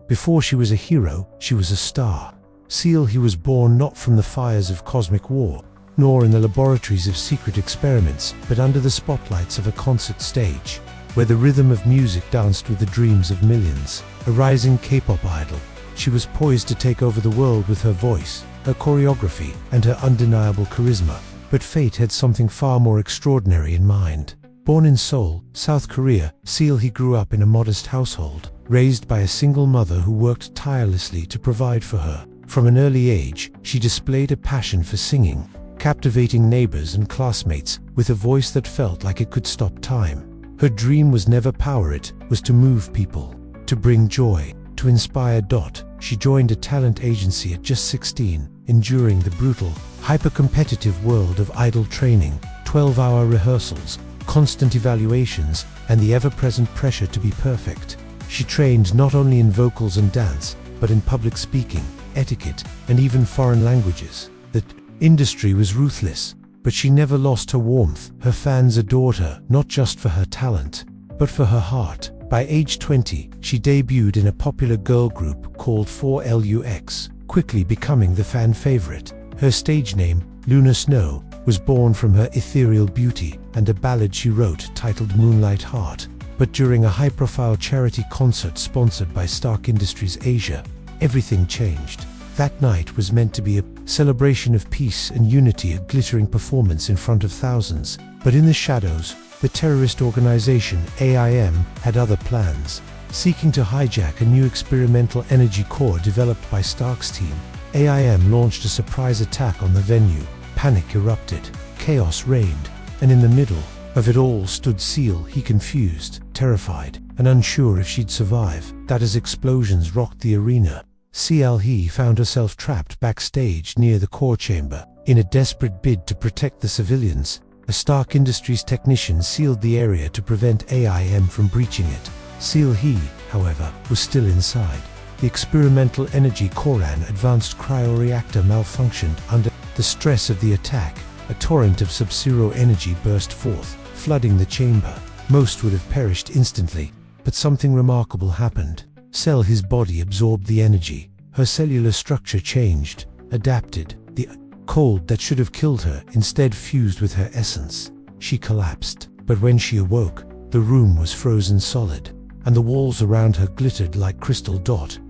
Before she was a hero, she was a star. Seol Hee was born not from the fires of cosmic war, nor in the laboratories of secret experiments, but under the spotlights of a concert stage, where the rhythm of music danced with the dreams of millions. A rising K-pop idol, she was poised to take over the world with her voice, her choreography, and her undeniable charisma. But fate had something far more extraordinary in mind. Born in Seoul, South Korea, Seol Hee grew up in a modest household, raised by a single mother who worked tirelessly to provide for her. From an early age, she displayed a passion for singing, captivating neighbors and classmates with a voice that felt like it could stop time. Her dream was never power, it was to move people, to bring joy, to inspire. She joined a talent agency at just 16, enduring the brutal, hyper-competitive world of idol training, 12-hour rehearsals, constant evaluations, and the ever-present pressure to be perfect. She trained not only in vocals and dance, but in public speaking, etiquette, and even foreign languages. The industry was ruthless, but she never lost her warmth. Her fans adored her, not just for her talent, but for her heart. By age 20, she debuted in a popular girl group called 4LUX, quickly becoming the fan favorite. Her stage name, Lunar Snow, was born from her ethereal beauty and a ballad she wrote titled Moonlight Heart. But during a high-profile charity concert sponsored by Stark Industries Asia, everything changed. That night was meant to be a celebration of peace and unity, a glittering performance in front of thousands. But in the shadows, the terrorist organization AIM had other plans. Seeking to hijack a new experimental energy core developed by Stark's team, AIM launched a surprise attack on the venue. Panic erupted, chaos reigned, and in the middle of it all stood Seol Hee, confused, terrified, and unsure if she'd survive. That as explosions rocked the arena, Seol Hee found herself trapped backstage near the core chamber. In a desperate bid to protect the civilians, a Stark Industries technician sealed the area to prevent AIM from breaching it. Seol Hee, however, was still inside. The experimental energy core advanced cryoreactor malfunctioned. Under the stress of the attack, a torrent of sub-zero energy burst forth, flooding the chamber. Most would have perished instantly, but something remarkable happened. Seol Hee's body absorbed the energy. Her cellular structure changed, adapted. The cold that should have killed her instead fused with her essence. She collapsed, but when she awoke, the room was frozen solid, and the walls around her glittered like crystal.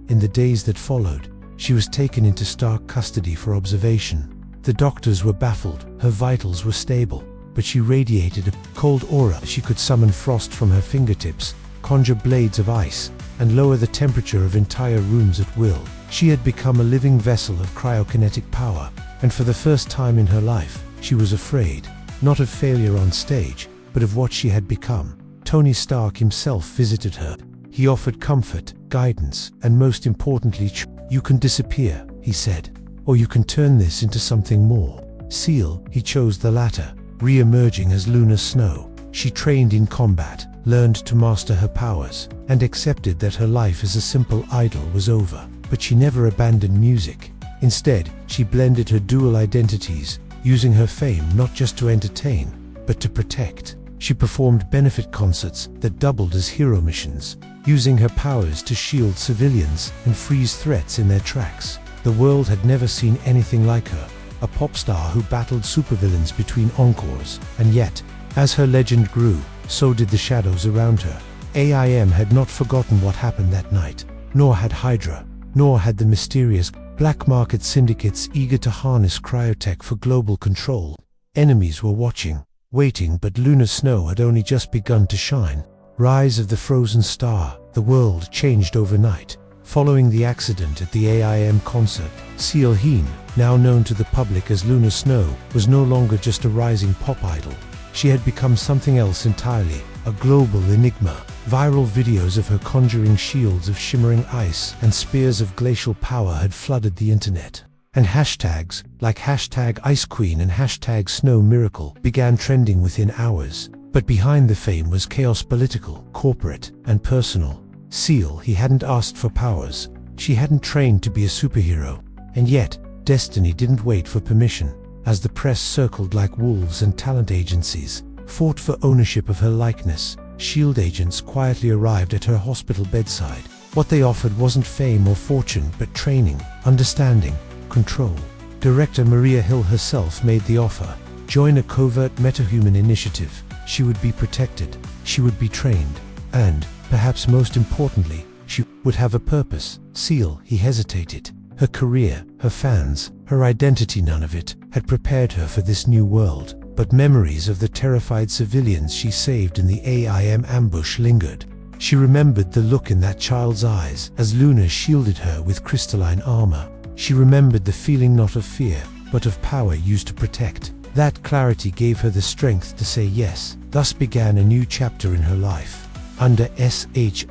In the days that followed, she was taken into Stark custody for observation. The doctors were baffled. Her vitals were stable, but she radiated a cold aura. She could summon frost from her fingertips, conjure blades of ice, and lower the temperature of entire rooms at will. She had become a living vessel of cryokinetic power, and for the first time in her life, she was afraid, not of failure on stage, but of what she had become. Tony Stark himself visited her. He offered comfort, guidance, and most importantly, "You can disappear," he said, "or you can turn this into something more." Seol Hee chose the latter, re-emerging as Lunar Snow. She trained in combat, learned to master her powers, and accepted that her life as a simple idol was over. But she never abandoned music. Instead, she blended her dual identities, using her fame not just to entertain, but to protect. She performed benefit concerts that doubled as hero missions, using her powers to shield civilians and freeze threats in their tracks. The world had never seen anything like her, a pop star who battled supervillains between encores. And yet, as her legend grew, so did the shadows around her. AIM had not forgotten what happened that night, nor had Hydra, nor had the mysterious black market syndicates eager to harness cryotech for global control. Enemies were watching, waiting, but Lunar Snow had only just begun to shine. Rise of the Frozen Star. The world changed overnight. Following the accident at the AIM concert, Seol Hee, now known to the public as Lunar Snow, was no longer just a rising pop idol. She had become something else entirely, a global enigma. Viral videos of her conjuring shields of shimmering ice and spears of glacial power had flooded the internet. And hashtags, like #IceQueen and #SnowMiracle, began trending within hours. But behind the fame was chaos, political, corporate, and personal. Seol Hee hadn't asked for powers. She hadn't trained to be a superhero. And yet, destiny didn't wait for permission. As the press circled like wolves and talent agencies fought for ownership of her likeness, SHIELD agents quietly arrived at her hospital bedside. What they offered wasn't fame or fortune, but training, understanding, control. Director Maria Hill herself made the offer. Join a covert metahuman initiative. She would be protected, she would be trained, and, perhaps most importantly, she would have a purpose. Seol Hee hesitated. Her career, her fans, her identity, none of it had prepared her for this new world. But memories of the terrified civilians she saved in the AIM ambush lingered. She remembered the look in that child's eyes as Luna shielded her with crystalline armor. She remembered the feeling not of fear, but of power used to protect. That clarity gave her the strength to say yes. Thus began a new chapter in her life. Under SHIELD,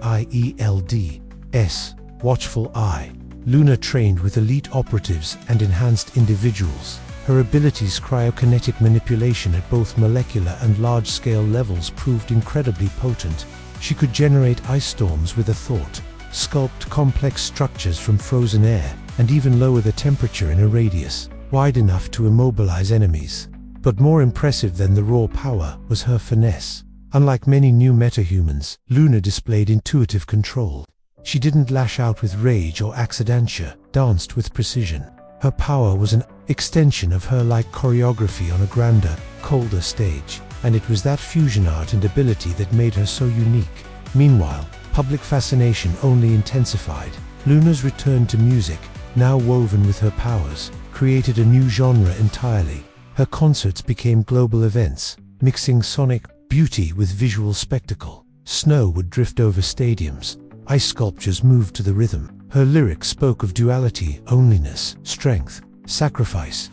Watchful Eye, Luna trained with elite operatives and enhanced individuals. Her abilities, cryokinetic manipulation at both molecular and large-scale levels, proved incredibly potent. She could generate ice storms with a thought, sculpt complex structures from frozen air, and even lower the temperature in a radius wide enough to immobilize enemies. But more impressive than the raw power was her finesse. Unlike many new metahumans, Luna displayed intuitive control. She didn't lash out with rage or accidentia, danced with precision. Her power was an extension of her, like choreography on a grander, colder stage, and it was that fusion art and ability that made her so unique. Meanwhile, public fascination only intensified. Luna's return to music, now woven with her powers, created a new genre entirely. Her concerts became global events, mixing sonic beauty with visual spectacle. Snow would drift over stadiums. Ice sculptures moved to the rhythm. Her lyrics spoke of duality, loneliness, strength, sacrifice.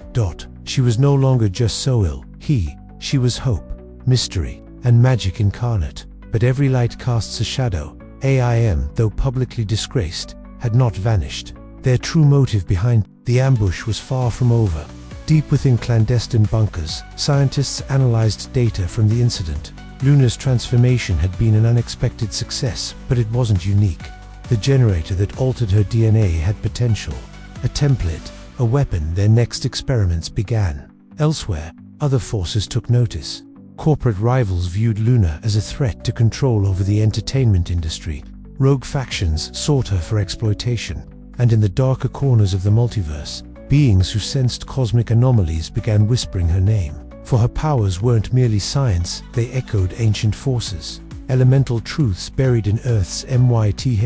She was no longer just Seol Hee. She was hope, mystery, and magic incarnate. But every light casts a shadow. AIM, though publicly disgraced, had not vanished. Their true motive behind the ambush was far from over. Deep within clandestine bunkers, scientists analyzed data from the incident. Luna's transformation had been an unexpected success, but it wasn't unique. The generator that altered her DNA had potential. A template, a weapon. Their next experiments began. Elsewhere, other forces took notice. Corporate rivals viewed Luna as a threat to control over the entertainment industry. Rogue factions sought her for exploitation. And in the darker corners of the multiverse, beings who sensed cosmic anomalies began whispering her name. For her powers weren't merely science, they echoed ancient forces. Elemental truths buried in Earth's mythologies.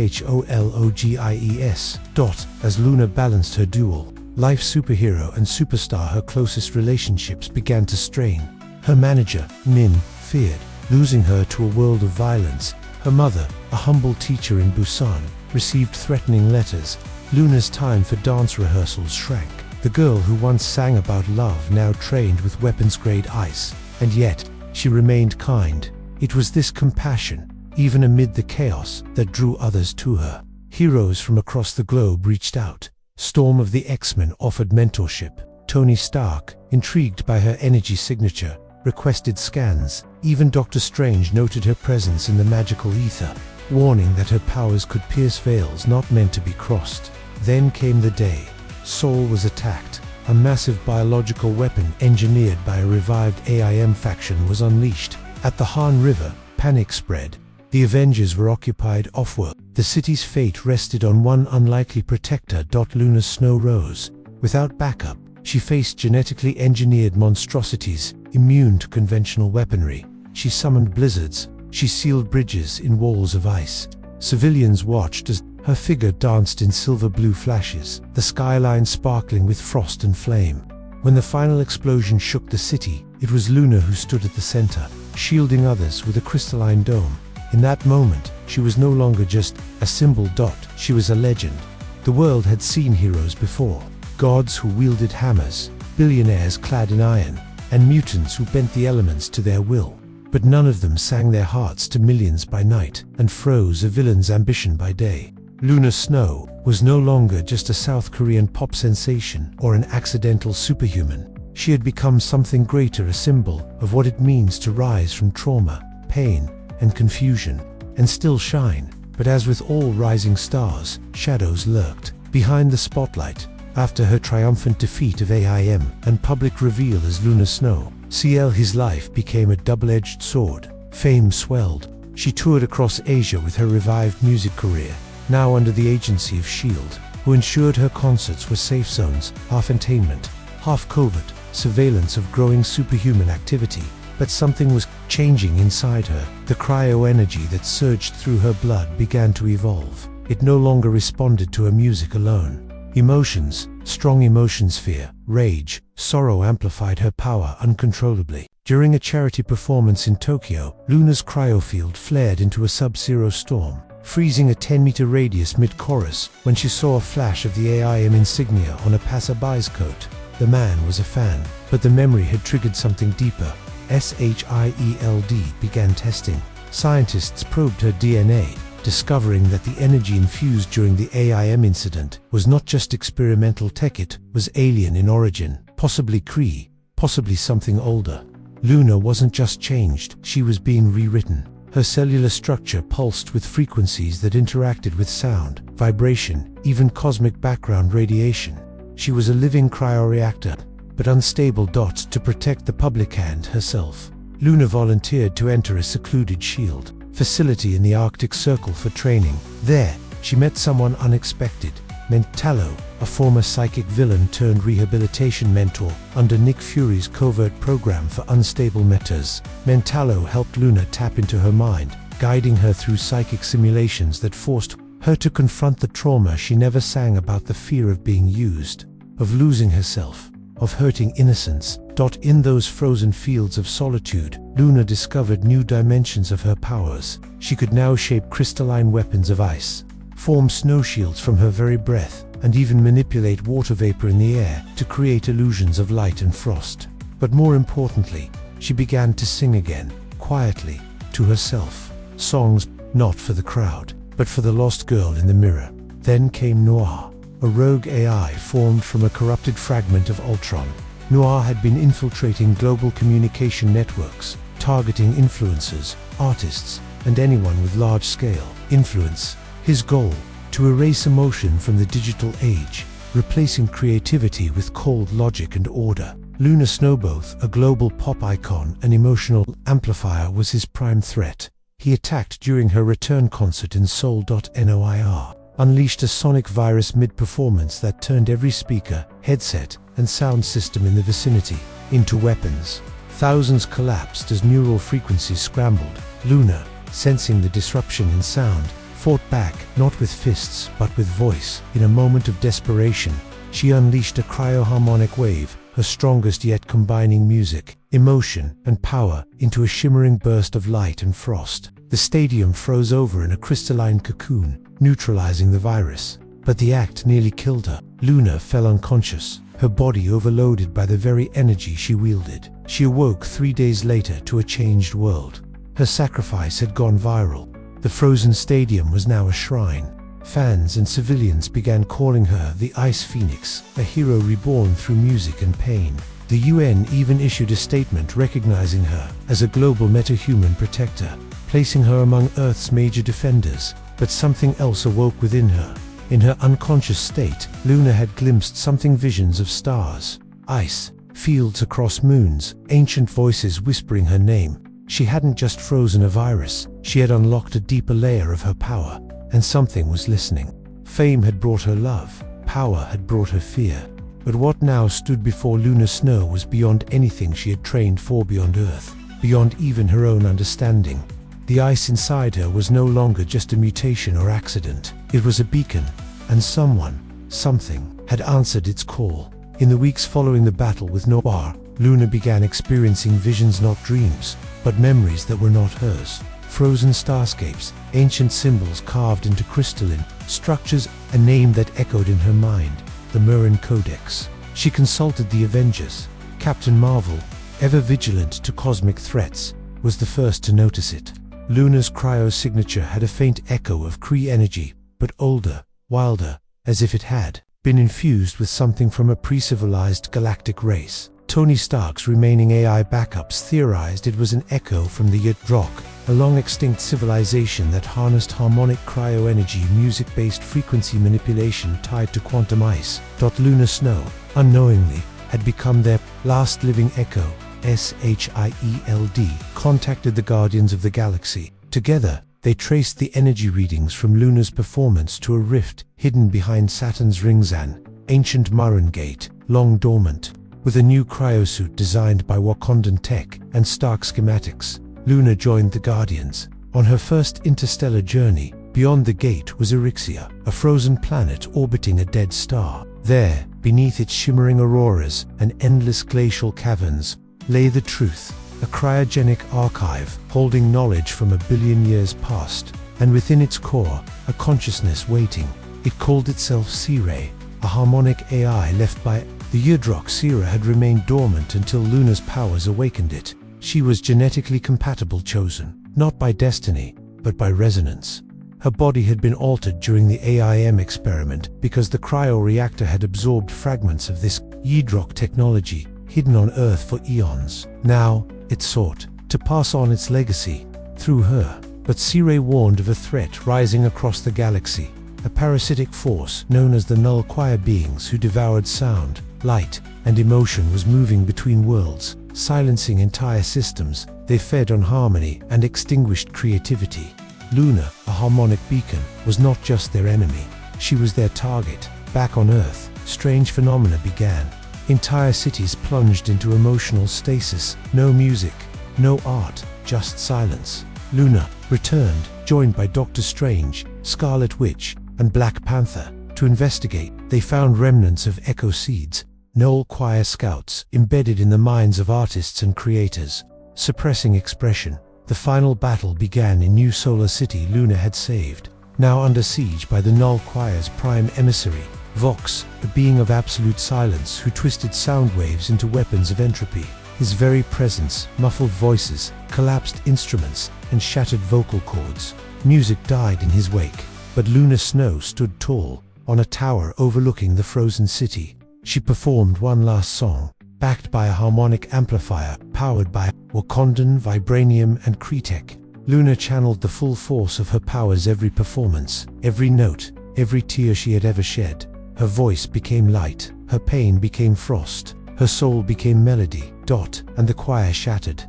As Luna balanced her dual life, superhero and superstar, her closest relationships began to strain. Her manager, Min, feared losing her to a world of violence. Her mother, a humble teacher in Busan, received threatening letters. Luna's time for dance rehearsals shrank. The girl who once sang about love now trained with weapons-grade ice. And yet, she remained kind. It was this compassion, even amid the chaos, that drew others to her. Heroes from across the globe reached out. Storm of the X-Men offered mentorship. Tony Stark, intrigued by her energy signature, requested scans. Even Doctor Strange noted her presence in the magical ether, warning that her powers could pierce veils not meant to be crossed. Then came the day. Seoul was attacked. A massive biological weapon engineered by a revived AIM faction was unleashed. At the Han River, panic spread. The Avengers were occupied off-world. The city's fate rested on one unlikely protector. Luna's snow rose. Without backup, she faced genetically engineered monstrosities, immune to conventional weaponry. She summoned blizzards. She sealed bridges in walls of ice. Civilians watched as her figure danced in silver-blue flashes, the skyline sparkling with frost and flame. When the final explosion shook the city, it was Luna who stood at the center, shielding others with a crystalline dome. In that moment, she was no longer just a symbol. She was a legend. The world had seen heroes before. Gods who wielded hammers, billionaires clad in iron, and mutants who bent the elements to their will. But none of them sang their hearts to millions by night and froze a villain's ambition by day. Luna Snow was no longer just a South Korean pop sensation or an accidental superhuman. She had become something greater, a symbol of what it means to rise from trauma, pain, and confusion, and still shine. But as with all rising stars, shadows lurked behind the spotlight. After her triumphant defeat of AIM and public reveal as Luna Snow, Seol Hee's life became a double-edged sword. Fame swelled. She toured across Asia with her revived music career. now under the agency of S.H.I.E.L.D., who ensured her concerts were safe zones, half entertainment, half covert, surveillance of growing superhuman activity. But something was changing inside her. The cryo-energy that surged through her blood began to evolve. It no longer responded to her music alone. Emotions, strong emotions, fear, rage, sorrow amplified her power uncontrollably. During a charity performance in Tokyo, Luna's cryofield flared into a sub-zero storm, freezing a 10-meter radius mid-chorus when she saw a flash of the AIM insignia on a passerby's coat. The man was a fan, but the memory had triggered something deeper. SHIELD began testing. Scientists probed her DNA, discovering that the energy infused during the AIM incident was not just experimental tech, it was alien in origin, possibly Kree, possibly something older. Luna wasn't just changed, she was being rewritten. Her cellular structure pulsed with frequencies that interacted with sound, vibration, even cosmic background radiation. She was a living cryoreactor, but unstable dots to protect the public and herself. Luna volunteered to enter a secluded S.H.I.E.L.D. facility in the Arctic Circle for training. There, she met someone unexpected, Mentallo, a former psychic villain turned rehabilitation mentor under Nick Fury's covert program for unstable metas. Mentallo helped Luna tap into her mind, guiding her through psychic simulations that forced her to confront the trauma she never sang about: the fear of being used, of losing herself, of hurting innocence. In those frozen fields of solitude, Luna discovered new dimensions of her powers. She could now shape crystalline weapons of ice, form snow shields from her very breath, and even manipulate water vapor in the air to create illusions of light and frost. But more importantly, she began to sing again, quietly, to herself. Songs not for the crowd, but for the lost girl in the mirror. Then came Noir, a rogue AI formed from a corrupted fragment of Ultron. Noir had been infiltrating global communication networks, targeting influencers, artists, and anyone with large-scale influence. His goal: to erase emotion from the digital age, replacing creativity with cold logic and order. Luna Snowboth, a global pop icon and emotional amplifier, was his prime threat. He attacked during her return concert in Seoul.Noir, unleashed a sonic virus mid-performance that turned every speaker, headset, and sound system in the vicinity into weapons. Thousands collapsed as neural frequencies scrambled. Luna, sensing the disruption in sound, fought back, not with fists, but with voice. In a moment of desperation, she unleashed a cryoharmonic wave, her strongest yet, combining music, emotion, and power into a shimmering burst of light and frost. The stadium froze over in a crystalline cocoon, neutralizing the virus. But the act nearly killed her. Luna fell unconscious, her body overloaded by the very energy she wielded. She awoke 3 days later to a changed world. Her sacrifice had gone viral. The frozen stadium was now a shrine. Fans and civilians began calling her the Ice Phoenix, a hero reborn through music and pain. The UN even issued a statement recognizing her as a global metahuman protector, placing her among Earth's major defenders. But something else awoke within her. In her unconscious state, Luna had glimpsed something: visions of stars, ice, fields across moons, ancient voices whispering her name. She hadn't just frozen a virus, she had unlocked a deeper layer of her power, and something was listening. Fame had brought her love, power had brought her fear. But what now stood before Luna Snow was beyond anything she had trained for, beyond Earth, beyond even her own understanding. The ice inside her was no longer just a mutation or accident. It was a beacon, and someone, something, had answered its call. In the weeks following the battle with Noir, Luna began experiencing visions, not dreams, but memories that were not hers. Frozen starscapes, ancient symbols carved into crystalline structures, a name that echoed in her mind: the Murin Codex. She consulted the Avengers. Captain Marvel, ever vigilant to cosmic threats, was the first to notice it. Luna's cryo signature had a faint echo of Kree energy, but older, wilder, as if it had been infused with something from a pre-civilized galactic race. Tony Stark's remaining AI backups theorized it was an echo from the Yadrok, a long-extinct civilization that harnessed harmonic cryo-energy, music-based frequency manipulation tied to quantum ice. Luna Snow, unknowingly, had become their last living echo. SHIELD contacted the Guardians of the Galaxy. Together, They traced the energy readings from Luna's performance to a rift hidden behind Saturn's rings, an ancient Murren gate, long dormant. With a new cryosuit designed by Wakandan tech and stark schematics, Luna joined the Guardians. On her first interstellar journey, beyond the gate was Erixia, a frozen planet orbiting a dead star. There, beneath its shimmering auroras and endless glacial caverns, lay the truth, a cryogenic archive holding knowledge from 1 billion years past, and within its core, a consciousness waiting. It called itself Seol, a harmonic AI left by the Yudrok. Seol had remained dormant until Luna's powers awakened it. She was genetically compatible, chosen, not by destiny, but by resonance. Her body had been altered during the AIM experiment because the cryoreactor had absorbed fragments of this Yudrok technology hidden on Earth for eons. Now, it sought to pass on its legacy through her. But Seol warned of a threat rising across the galaxy, a parasitic force known as the Null Choir beings who devoured sound, light, and emotion was moving between worlds, silencing entire systems. They fed on harmony and extinguished creativity. Luna, a harmonic beacon, was not just their enemy, she was their target. Back on Earth, strange phenomena began. Entire cities plunged into emotional stasis. No music, no art, just silence. Luna returned, joined by Doctor Strange, Scarlet Witch, and Black Panther. To investigate, they found remnants of echo seeds, Null Choir scouts, embedded in the minds of artists and creators, suppressing expression. The final battle began in New Solar City. Luna had saved, now under siege by the Null Choir's prime emissary, Vox, a being of absolute silence who twisted sound waves into weapons of entropy. His very presence muffled voices, collapsed instruments, and shattered vocal cords. Music died in his wake, but Luna Snow stood tall, on a tower overlooking the frozen city. She performed one last song, backed by a harmonic amplifier powered by Wakandan, vibranium, and Kretek. Luna channeled the full force of her powers. Every performance, every note, every tear she had ever shed. Her voice became light, her pain became frost, her soul became melody. And the choir shattered.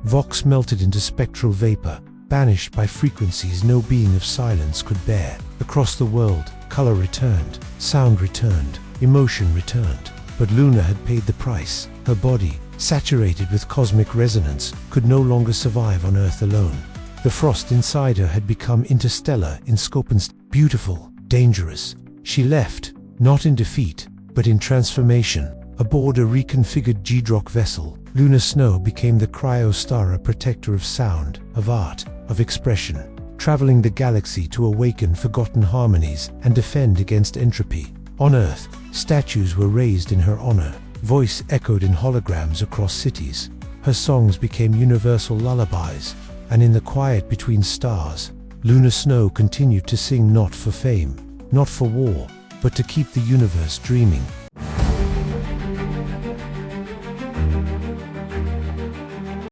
Vox melted into spectral vapor, banished by frequencies no being of silence could bear. Across the world, color returned, sound returned, emotion returned. But Luna had paid the price. Her body, saturated with cosmic resonance, could no longer survive on Earth alone. The frost inside her had become interstellar in scope and beautiful, dangerous. She left, not in defeat, but in transformation. Aboard a reconfigured Yudrok vessel, Luna Snow became the Cryostar, a protector of sound, of art, of expression, traveling the galaxy to awaken forgotten harmonies and defend against entropy. On Earth, statues were raised in her honor, voice echoed in holograms across cities. Her songs became universal lullabies, and in the quiet between stars, Luna Snow continued to sing, not for fame, not for war, but to keep the universe dreaming.